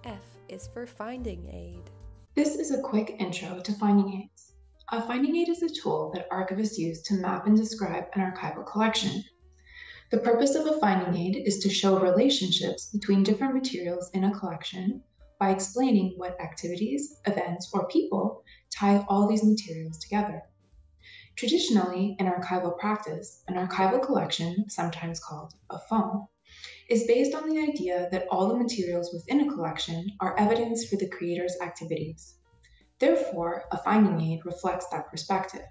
F is for finding aid. This is a quick intro to finding aids. A finding aid is a tool that archivists use to map and describe an archival collection. The purpose of a finding aid is to show relationships between different materials in a collection by explaining what activities, events, or people tie all these materials together. Traditionally, in archival practice, an archival collection, sometimes called a fond, is based on the idea that all the materials within a collection are evidence for the creator's activities. Therefore, a finding aid reflects that perspective.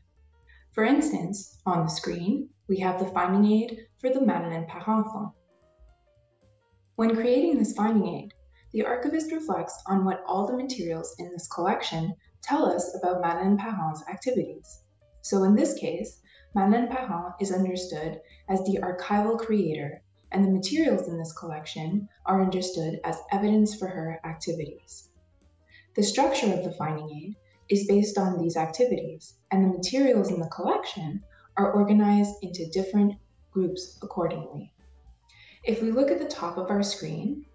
For instance, on the screen, we have the finding aid for the Madeleine Parent fond. When creating this finding aid, the archivist reflects on what all the materials in this collection tell us about Madeleine Parent's activities. So in this case, Madeleine Parent is understood as the archival creator, and the materials in this collection are understood as evidence for her activities. The structure of the finding aid is based on these activities, and the materials in the collection are organized into different groups accordingly. If we look at the top of our screen,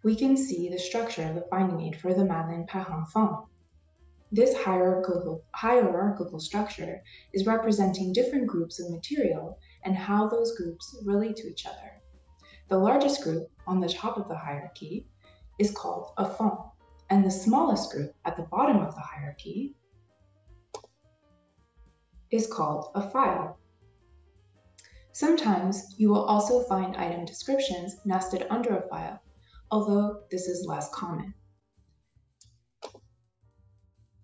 we can see the structure of the finding aid for the Madeleine Parent fond. This hierarchical structure is representing different groups of material and how those groups relate to each other. The largest group on the top of the hierarchy is called a fond, and the smallest group at the bottom of the hierarchy is called a file. Sometimes you will also find item descriptions nested under a file, although this is less common.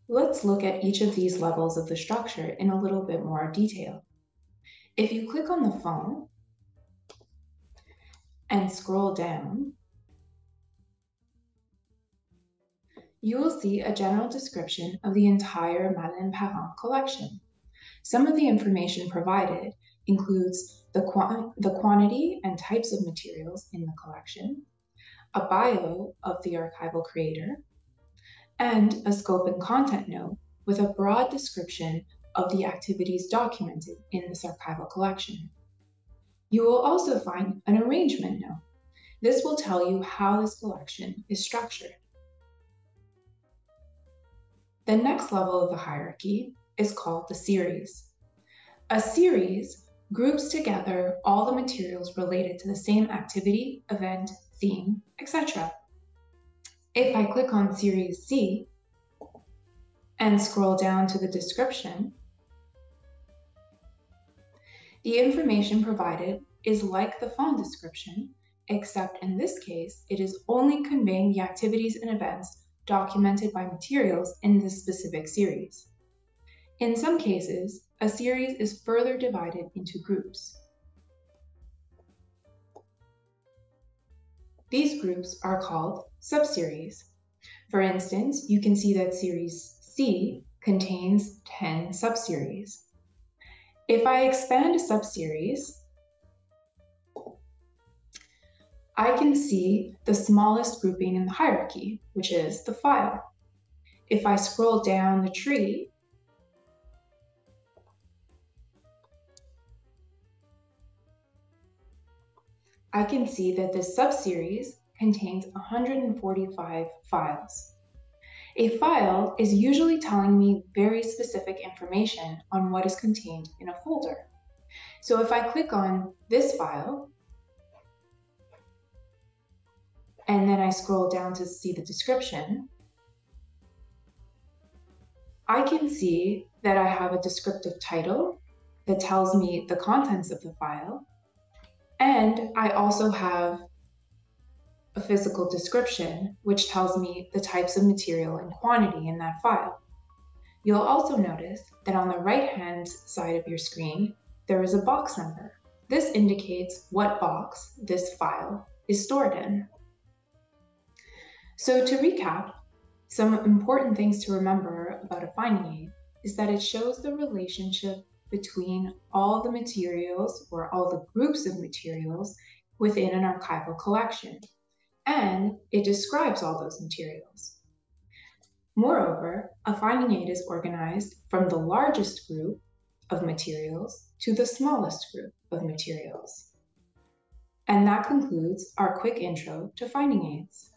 Let's look at each of these levels of the structure in a little bit more detail. If you click on the fond and scroll down, you will see a general description of the entire Madeleine Parent collection. Some of the information provided includes the quantity and types of materials in the collection, a bio of the archival creator, and a scope and content note with a broad description of the activities documented in this archival collection. You will also find an arrangement note. This will tell you how this collection is structured. The next level of the hierarchy is called the series. A series groups together all the materials related to the same activity, event, theme, etc. If I click on Series C and scroll down to the description, the information provided is like the fond description, except in this case, it is only conveying the activities and events documented by materials in this specific series. In some cases, a series is further divided into groups. These groups are called subseries. For instance, you can see that Series C contains 10 subseries. If I expand a subseries, I can see the smallest grouping in the hierarchy, which is the file. If I scroll down the tree, I can see that this subseries contains 145 files. A file is usually telling me very specific information on what is contained in a folder. So if I click on this file, and then I scroll down to see the description, I can see that I have a descriptive title that tells me the contents of the file, and I also have a physical description which tells me the types of material and quantity in that file. You'll also notice that on the right-hand side of your screen, there is a box number. This indicates what box this file is stored in. So to recap, some important things to remember about a finding aid is that it shows the relationship between all the materials or all the groups of materials within an archival collection, and it describes all those materials. Moreover, a finding aid is organized from the largest group of materials to the smallest group of materials. And that concludes our quick intro to finding aids.